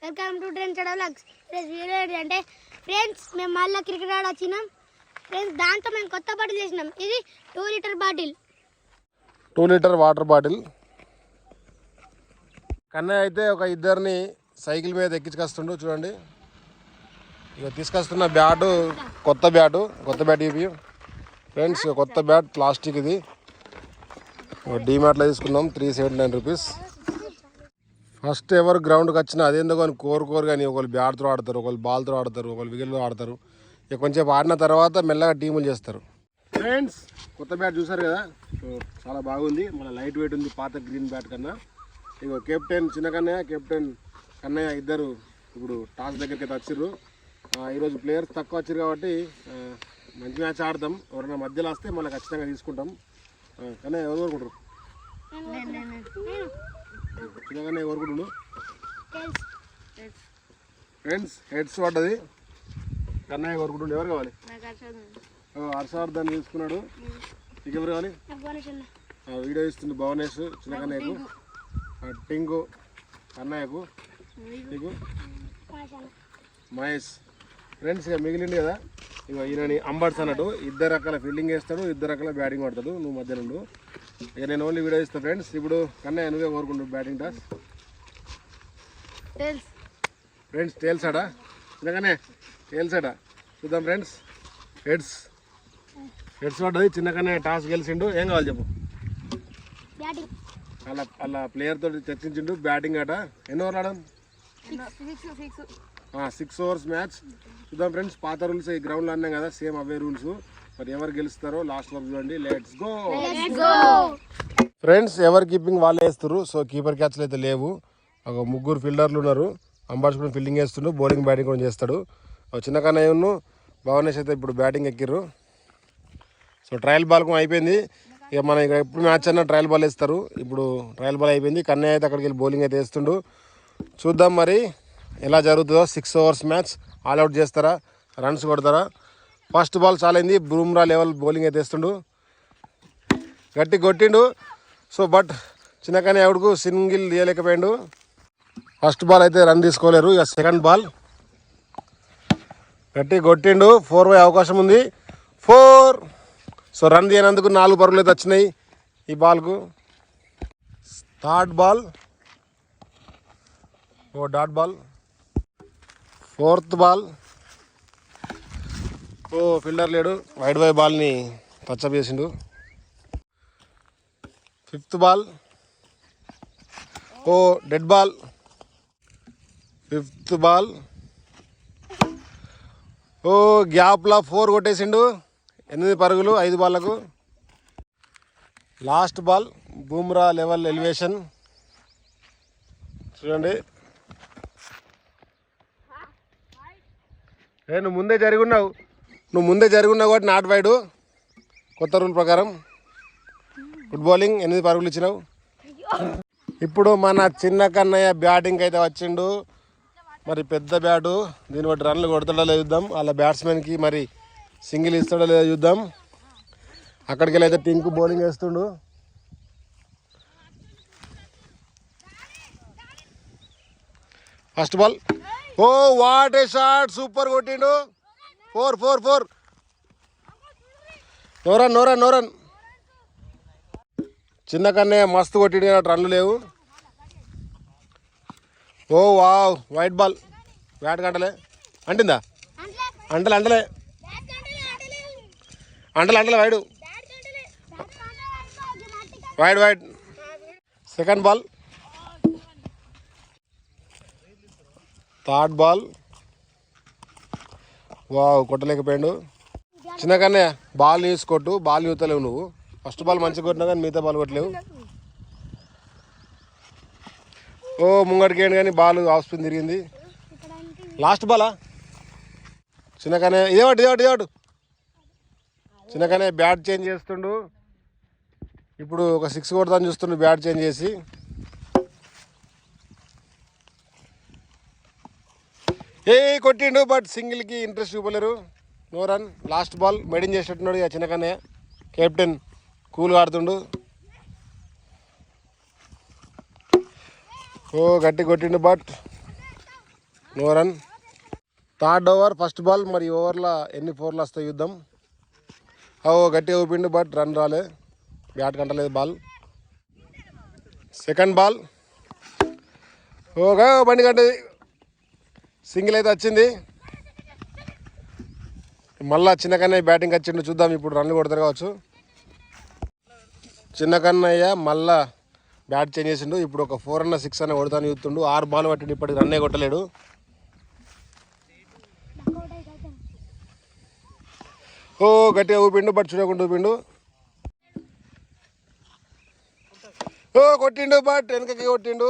Welcome to trends vlogs. Video ఏంటంటే friends మేము మళ్ళీ క్రికెట్ ఆడ వచ్చినాం ఫ్రెండ్స్. దాంతో మేము కొత్త బాటిల్ చేసినాం. ఇది 2 litre bottle, 2 litre water bottle. Kannayya అయితే ఒక ఇద్దరిని సైకిల్ మీద ఎక్కించుకొస్తుండు చూడండి. ఇక తీసుకొస్తున్న బ్యాటు కొత్త బ్యాట్ ఇవి ఫ్రెండ్స్. కొత్త బ్యాట్ ప్లాస్టిక్, ఇది డీమార్ట్లో తీసుకున్నాం, 379 రూపీస్. ఫస్ట్ ఎవరు గ్రౌండ్కి వచ్చినా అదేందో కానీ కోరు కానీ ఒకళ్ళు బ్యాట్తో ఆడతారు, ఒకళ్ళు బాల్తో ఆడతారు, ఒకళ్ళు వికెట్తో ఆడతారు. ఇక కొంచెం ఆడిన తర్వాత మెల్లగా టీములు చేస్తారు. ఫ్రెండ్స్ కొత్త బ్యాట్ చూసారు కదా, సో చాలా బాగుంది. మన లైట్ వెయిట్ ఉంది పాత గ్రీన్ బ్యాట్ కన్నా. ఇక కెప్టెన్ చిన్న కన్నయ్య, కెప్టెన్ కన్నయ్య ఇద్దరు ఇప్పుడు టాస్ దగ్గరికి అయితే వచ్చిర్రు. ఈరోజు ప్లేయర్స్ తక్కువ వచ్చారు కాబట్టి మంచి మ్యాచ్ ఆడతాం. ఎవరైనా మధ్యలో వస్తే మళ్ళీ ఖచ్చితంగా తీసుకుంటాం. కన్నయ్య ఎవరు కోరుకుంటారు? చిన్నగానే కోరుకుంటుండు. ఫ్రెండ్స్ హెడ్స్ పడ్డది, కన్నయ్య కోరుకుంటుండు. ఎవరు కావాలి? హర్షవర్ధన్ తీసుకున్నాడు. నీకు ఎవరు కావాలి? వీడియో ఇస్తుంది భువనేష్ చిన్న కన్నయ్యకు, టింకు కన్నయ్యకు, నీకు మహేష్. ఫ్రెండ్స్ ఇక మిగిలింది కదా, ఇక ఈయనని అంబర్స్ అన్నట్టు 2 రకాల ఫీల్డింగ్ వేస్తాడు, 2 రకాల బ్యాటింగ్ పడతాడు. నువ్వు మధ్య నుండు. ఇక నేను ఓన్లీ వీడియో ఇస్తాను ఫ్రెండ్స్. ఇప్పుడు కన్నయ్య నువ్వే కోరుకుంటు బ్యాటింగ్ టాస్. ఫ్రెండ్స్ టేల్సాడా? చిన్నగానే టేల్సాడా? చూద్దాం ఫ్రెండ్స్. హెడ్స్ పడ్డది. చిన్నగానే టాస్ గెలిచిండు. ఏం కావాలి చెప్పు? అలా ప్లేయర్ తోటి చర్చించిండు బ్యాటింగ్ ఆట. ఎన్ని ఓవర్లు ఆడాం? 6 ఓవర్స్ మ్యాచ్. చూద్దాం ఫ్రెండ్స్. పాత రూల్స్ ఈ గ్రౌండ్లో అన్నాం కదా, సేమ్ అవే రూల్స్. మరి ఎవరు గెలుస్తారో లాస్ట్ వరకు చూడండి. Let's go friends. ఎవరు కీపింగ్ వాళ్ళే వేస్తారు. సో కీపర్ క్యాచ్లు అయితే లేవు. ఒక 3 ఫీల్డర్లు ఉన్నారు. అంబార్స్ కూడా ఫీల్డింగ్ వేస్తుండు, బౌలింగ్ బ్యాటింగ్ కూడా చేస్తాడు. చిన్న కన్నయ్యను భువనేష్ అయితే ఇప్పుడు బ్యాటింగ్ ఎక్కిర్రు. సో ట్రయల్ బాల్ అయిపోయింది. ఇక మనం ఇక ఎప్పుడు మ్యాచ్ అన్నా ట్రయల్ బాల్ వేస్తారు. ఇప్పుడు ట్రయల్ బాల్ అయిపోయింది. కన్నయ్య అయితే అక్కడికి వెళ్ళి బౌలింగ్ అయితే వేస్తుండు. చూద్దాం మరి ఎలా జరుగుతుందో. 6 ఓవర్స్ మ్యాచ్. ఆల్అవుట్ చేస్తారా, రన్స్ కొడతారా? ఫస్ట్ బాల్ చాలైంది. బుమ్రా లెవెల్ బౌలింగ్ అయితే వేస్తుండు, గట్టి కొట్టిండు. సో బట్ చిన్న కన్నయ్య ఎవడుకు సింగిల్ తీయలేకపోయాడు. ఫస్ట్ బాల్ అయితే రన్ తీసుకోలేరు. ఇక సెకండ్ బాల్ గట్టి కొట్టిండు. 4 పోయే అవకాశం ఉంది. 4. సో రన్ తీయనందుకు 4 పరుగులు అయితే వచ్చినాయి ఈ బాల్కు. Third ball dot ball. Fourth ball fielder లేడు, వైడ్ బై బాల్ని టచ్అప్ చేసిండు. Fifth ball dead ball. Fifth ball గ్యాప్లా 4 కొట్టేసిండు. 8 పరుగులు 5 బాళ్లకు. Last ball Bumrah level elevation చూడండి. నువ్వు ముందే జరిగున్నావు కాబట్టి నాట్ వైడు. కొత్త రూల్ ప్రకారం గుడ్ బౌలింగ్, 8 పరుగులు ఇచ్చినావు. ఇప్పుడు మన చిన్న కన్నయ్య బ్యాటింగ్ అయితే వచ్చిండు. మరి పెద్ద బ్యాటు, దీన్ని బట్టి రన్లు కొడతాడో లేదో చూద్దాం. అలా బ్యాట్స్మెన్కి మరి సింగిల్ ఇస్తాడో లేదో చూద్దాం. అక్కడికి వెళ్ళి అయితే టింకు బౌలింగ్ వేస్తుండు. First ball what a shot, super కొట్టిండు. 4. No run. చిన్న కన్నయ్య మస్తు కొట్టిండు, రన్లు లేవు. Wow wide ball. బ్యాట్ కంటలే, అంటిందా? అంటలే wide. Second ball. Third ball wow కొట్టలేకపోయాడు. చిన్న కన్నయ్య బాల్ తీసుకొట్టు, బాల్ చూతలేవు నువ్వు. ఫస్ట్ బాల్ మంచిగా కొట్టినా కానీ మిగతా బాల్ కొట్టలేవు. ముంగడికి ఏంటి కానీ బాల్ ఆఫ్ స్పిన్ తిరిగింది. లాస్ట్ బాలా చిన్న కన్నయ్య ఇదేవాడు. చిన్న కన్నయ్య బ్యాట్ చేంజ్ చేస్తుండు. ఇప్పుడు ఒక 6 కొడతాను చూస్తుండు బ్యాట్ చేంజ్ చేసి. కొట్టిండు బట్ సింగిల్కి ఇంట్రెస్ట్ చూపలేరు. No run. Last ball maiden చేసేటట్టున్నాడు ఇక చిన్న కన్నయ్య. కెప్టెన్ కూల్గా ఆడుతుండు. గట్టి కొట్టిండు but no run. Third over first ball. మరి ఓవర్లో ఎన్ని 4లు వస్తాయి చూద్దాం. గట్టిగా ఊపిండు బట్ రన్ రాలే, బ్యాట్ కంటలేదు బాల్. Second ball. బండి కట్టేది, సింగిల్ అయితే వచ్చింది. మళ్ళా చిన్న కన్నయ్య బ్యాటింగ్ వచ్చిండు, చూద్దాం ఇప్పుడు రన్లు కొడతారు కావచ్చు. చిన్న కన్నయ్య మళ్ళా బ్యాట్ చేంజ్ చేసిండు. ఇప్పుడు ఒక 4 అన్న 6 అన్న కొడతాను చూస్తుండు. 6 బాల్ పట్టిండు, ఇప్పటికి రన్నే కొట్టలేడు. గట్టిగా ఊపిండు బట్ చూడకుండా ఊపిండు. కొట్టిండు బట్ వెనకకి కొట్టిండు.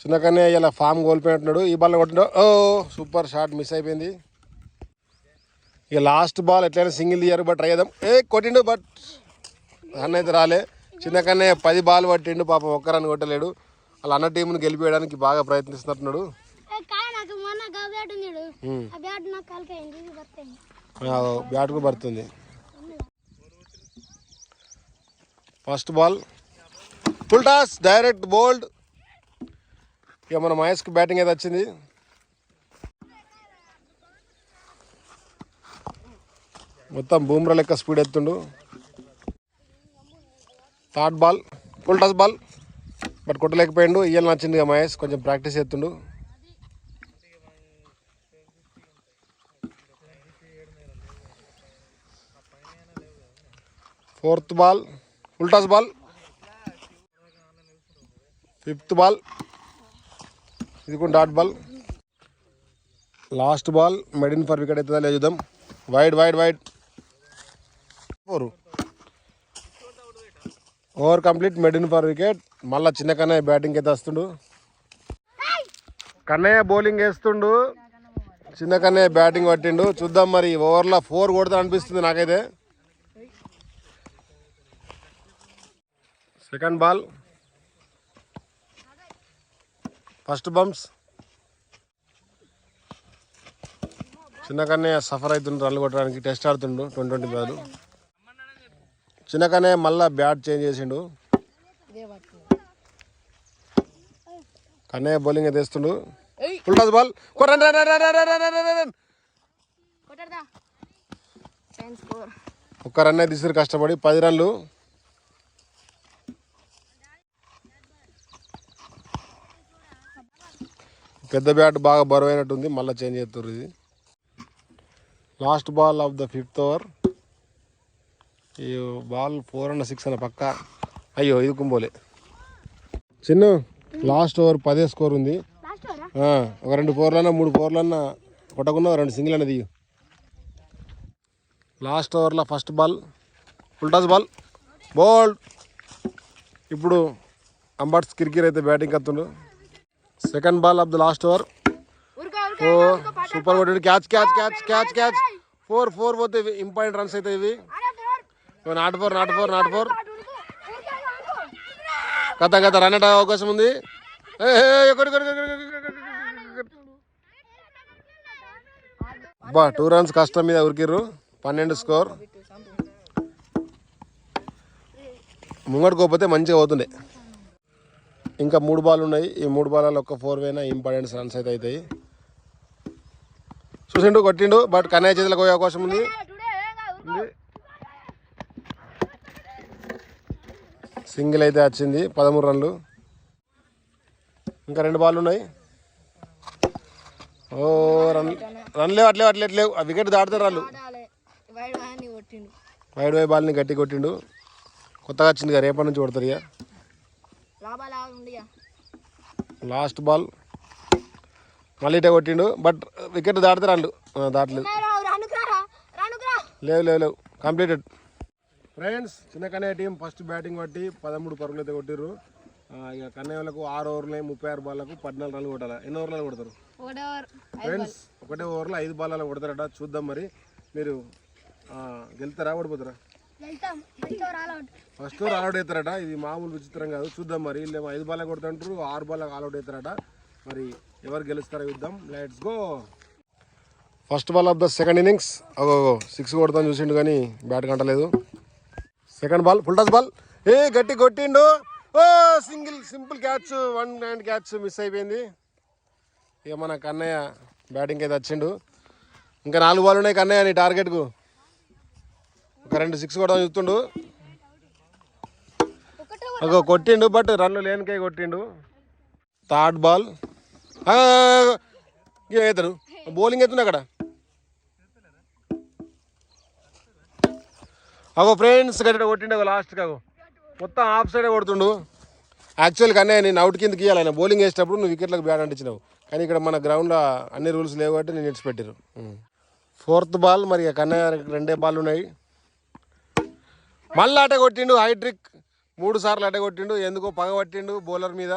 చిన్న కన్నయ్య ఇలా ఫామ్ కోల్పోయినట్టున్నాడు. ఈ బాల్ కొట్టిండు. సూపర్ షాట్, మిస్ అయిపోయింది. ఇక లాస్ట్ బాల్ ఎట్లయినా సింగిల్ తీయారు బట్ ట్రై చేద్దాం. కొట్టిండు బట్ రన్ అయితే రాలే. చిన్న కన్నయ్య 10 బాల్ పట్టిండు, పాపం ఒక్క రన్ కొట్టలేడు. అలా అన్న టీంను గెలిపేయడానికి బాగా ప్రయత్నిస్తున్నట్టున్నాడు. బ్యాట్కు పడుతుంది. First ball full toss, direct bowled. ఇక మన మహేష్కి బ్యాటింగ్ అయితే వచ్చింది. మొత్తం బూమ్రా లెక్క స్పీడ్ ఎత్తుండు. Third ball full toss ball but కొట్టలేకపోయిండు. ఇయ్యాల నచ్చింది ఇక మహేష్, కొంచెం ప్రాక్టీస్ చేస్తుండు. Fourth ball full toss ball. Fifth ball, ఇది కూడా dot ball. Last ball maiden for wicket అవుతుందా లేదు చూద్దాం. Wide wide wide 4. Over complete, maiden for wicket. మళ్ళీ చిన్న కన్నయ్య బ్యాటింగ్ అయితే వస్తుండు. కన్నయ్య బౌలింగ్ వేస్తుండు, చిన్న కన్నయ్య బ్యాటింగ్ పట్టిండు. చూద్దాం మరి ఓవర్లో 4 కొడతా అనిపిస్తుంది నాకైతే. Second ball first bumps. చిన్న కన్నయ్య సఫర్ అవుతుండు రన్లు కొట్టడానికి, టెస్ట్ ఆడుతుండు 20-20 బాల్. చిన్న కన్నయ్య మళ్ళీ బ్యాట్ చేంజ్ చేసిండు. కన్నయ్య బౌలింగ్ అయితే వేస్తుండు. Full toss ball. ఒక్క రన్ అయితే తీసారు కష్టపడి, 10 రన్లు. పెద్ద బ్యాట్ బాగా బరువు అయినట్టుంది, మళ్ళీ చేంజ్ చేస్తారు. ఇది last ball of the 5th over. ఈ బాల్ 4 అన్న 6 అన్న పక్క. అయ్యో ఇది కుంబోలే. చిన్న లాస్ట్ ఓవర్ 10 స్కోర్ ఉంది. ఒక 2 4లన్నా 3 4లన్నా కొట్టకుండా 2 సింగిల్ అనేది. లాస్ట్ ఓవర్లో first ball full toss ball bowled. ఇప్పుడు అంబర్ట్స్ కిరికిర్ అయితే బ్యాటింగ్ కత్తుండు. Second ball of the last over. Super కొట్టాడు, catch catch catch catch catch. 4 పోతే ఇంపార్టెంట్ రన్స్ అయితే ఇవి. నాట్ ఫోర్ కథ రన్ అయ్యే అవకాశం ఉంది. బా 2 రన్స్ కష్టం మీద ఉరికిర్రు. 12 స్కోర్. ముంగడుకోకపోతే మంచిగా అవుతుండే. ఇంకా 3 బాల్ ఉన్నాయి. ఈ 3 బాల్లో ఒక 4 పోయినా ఇంపార్టెంట్ రన్స్ అయితే అవుతాయి. చూసిండు, కొట్టిండు బట్ కన్నయ్య చేతులకు పోయే అవకాశం ఉంది. సింగిల్ అయితే వచ్చింది, 13 రన్లు. ఇంకా 2 బాల్ ఉన్నాయి. రన్ లేవు, అట్లేవు. ఆ వికెట్ దాటుతారు వాళ్ళు. వైడ్ వై బాల్ని గట్టి కొట్టిండు. కొత్తగా వచ్చింది కదా, రేపటి నుంచి కొడతారు ఇక. లాస్ట్ బాల్ మళ్ళీ ఇటే కొట్టిండు బట్ వికెట్ దాటితే రన్లు దాటలేదు. లేవు కంప్లీటెడ్. ఫ్రెండ్స్, చిన్న కన్నయ్య టీం ఫస్ట్ బ్యాటింగ్ బట్టి 13 పరుగులు అయితే కొట్టిర్రు. ఇక కన్నయ్య వాళ్ళకు 6 ఓవర్లు 36 బాల్లకు 14 రన్లు కొట్టాలి. ఎన్ని ఓవర్లలో కొడతారు ఫ్రెండ్స్? ఒకటే ఓవర్లో 5 బాల్లో కొడతారట. చూద్దాం మరి మీరు గెలుతారా ఓడిపోతారా? ఫస్ట్ ఓవర్ ఆల్అౌట్ అవుతారట. ఇది మామూలు విచిత్రం కాదు. చూద్దాం మరి. వీళ్ళు 5 బాల్ కొడతాంటారు, 6 బాల్లకు ఆల్అౌట్ అవుతారట. మరి ఎవరు గెలుస్తారో చూద్దాం. Let's go. First ball of the second innings. 6 కొడతాను చూసిండు కానీ బ్యాట్ కంటలేదు. Second ball full toss ball. గట్టి కొట్టిండు. Simple catch, 1 hand catch miss అయిపోయింది. ఇక మన కన్నయ్య బ్యాటింగ్ అయితే వచ్చిండు. ఇంకా 4 బాల్ ఉన్నాయి కన్నయ్య నీ టార్గెట్కు. ఒక 2 6 కూడా చూస్తుండు. ఒక కొట్టిండు బట్ రన్లు లేనికై కొట్టిండు. థర్డ్ బాల్ అవుతాడు బౌలింగ్ అవుతుంది అక్కడ. అగో ఫ్రెండ్స్ గట్టిగా కొట్టిండు. ఒక లాస్ట్ కాగో మొత్తం ఆఫ్ సైడే కొడుతుండు. యాక్చువల్గా అన్నయ్య నేను అవుట్ కిందకి ఇవ్వాలి. ఆయన బౌలింగ్ వేసేటప్పుడు నువ్వు వికెట్లకు బ్యాట్ అంటించినావు. కానీ ఇక్కడ మన గ్రౌండ్లో అన్ని రూల్స్ లేవు కాబట్టి నేను ఇడిచిపెట్టారు. ఫోర్త్ బాల్ మరి కన్నయ్య 2 బాల్ ఉన్నాయి. మళ్ళీ అటే కొట్టిండు హైట్రిక్. 3 సార్లు అటే కొట్టిండు. ఎందుకో పగ పట్టిండు బౌలర్ మీద.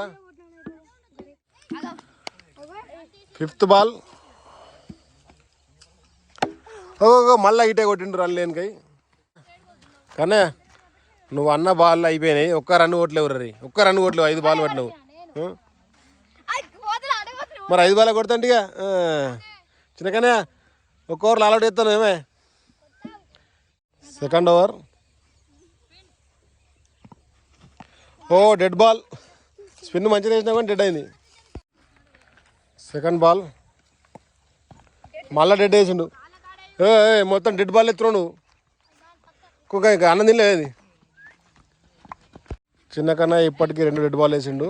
ఫిఫ్త్ బాల్ మళ్ళీ ఇటే కొట్టిండు రన్ లేనికై. కన్నయ్య నువ్వు అన్న బాల్ అయిపోయినాయి. ఒక్క రన్ కొట్టలేవు రీ. ఒక్క రన్ కొట్టలేవు. 5 బాల్ పట్టినావు. మరి 5 బాల్ కొడతాంటే ఇక చిన్న కన్నయ్య ఒక్క ఓవర్లో ఆల్అౌట్ చేస్తాను ఏమే. Second over dead ball. Spin మంచిగా వేసినా కానీ డెడ్ అయింది. సెకండ్ బాల్ మళ్ళీ డెడ్ వేసిండు. మొత్తం డెడ్ బాల్ ఎత్తురు నువ్వు. ఇంకొక ఇంకా అన్నం తినలేదు. చిన్న కన్నా ఇప్పటికీ 2 డెడ్ బాల్ వేసిండు.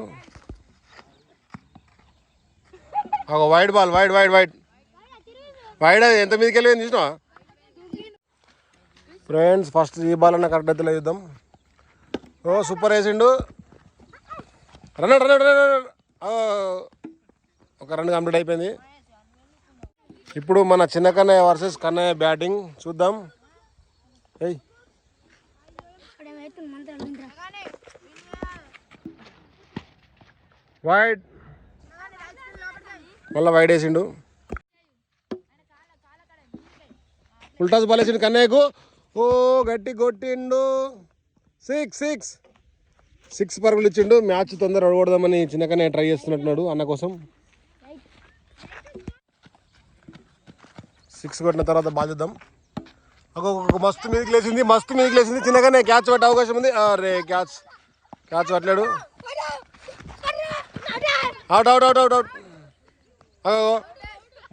ఒక wide ball wide wide wide wide ఎంత మీదకి వెళ్ళి చూసినా ఫ్రెండ్స్. ఫస్ట్ ఈ బాల్ అన్న కరెక్ట్ అయితే చూద్దాం. సూపర్ వేసిండు. రన్ ఒక రన్ కంప్లీట్ అయిపోయింది. ఇప్పుడు మన చిన్న కన్నయ్య వర్సెస్ కన్నయ్య బ్యాటింగ్ చూద్దాం. వైడ్ మళ్ళీ వైడ్ వేసిండు. ఉల్టాస్ బాల్ వేసిండు కన్నయ్యకు. గట్టి కొట్టిండు. 6 పరుగులు ఇచ్చిండు. మ్యాచ్ తొందర ఓడదామని చిన్న కన్నయ్య ట్రై చేస్తున్నట్టున్నాడు అన్న కోసం. 6 కొట్టిన తర్వాత బాధిద్దాం. ఒక మస్తు మీదకి లేచింది. చిన్న కన్నయ్య క్యాచ్ పట్టే అవకాశం ఉంది. అరే క్యాచ్ పట్టలేడు. Out out out out out.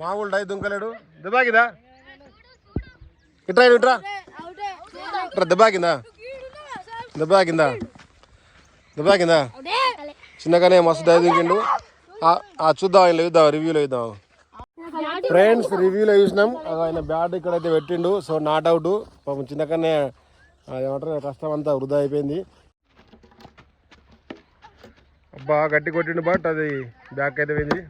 మామూలు డై దుంకలేడు. దెబ్బాకిందా ఇట్రా దెబ్బాకిందా చిన్నగానే మస్తు డై దుంకిండు. చూద్దాం ఆయన రివ్యూలో ఇద్దాం. ఫ్రెండ్స్ రివ్యూలో చూసినాం. ఆయన బ్యాట్ ఇక్కడైతే పెట్టిండు. So not out. పాపం చిన్నకనే ఏమంటారు కష్టం అంతా వృధా అయిపోయింది. అబ్బా గట్టి కొట్టిండు బట్ అది బ్యాక్ అయితే పోయింది.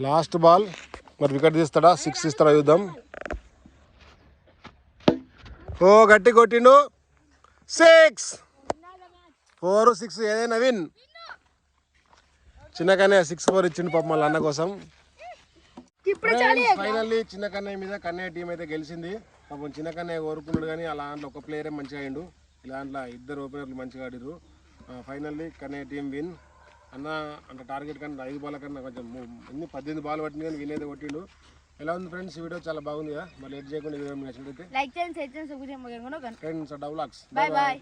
లాస్ట్ బాల్ మరి వికెట్ తీస్తాడా 6 ఇస్తాడా చూద్దాం. గట్టి కొట్టిండు. 6 4 6 ఏదైనా విన్. చిన్న కన్నయ్య 6 4 ఇచ్చిండు పాపం వాళ్ళ అన్న కోసం. ఫైనల్లీ చిన్న కన్నయ్య మీద కన్నయ్య టీం అయితే గెలిచింది. పాపం చిన్న కన్నయ్య కోరుకున్నాడు కానీ అలా దాంట్లో ఒక ప్లేయరే మంచిగా ఆడిండు. ఇలాంట్లో 2 ఓపెనర్లు మంచిగా ఆడిరు. Finally Kannaiah team win. అన్న అంటే టార్గెట్ కన్నా 5 బాల్ కన్నా కొంచెం 18 బాల్ పట్టింది కానీ విన్ అయితే కొట్టిండు. ఎలా ఉంది ఫ్రెండ్స్ వీడియో? చాలా బాగుంది కదా. మరి లేట్ చేయకుండా వీడియో నచ్చినట్లయితే లైక్ చేయండి, షేర్ చేయండి, సబ్స్క్రైబ్ చేయండి. ఫ్రెండ్స్ డౌలాక్స్ బాయ్ బాయ్.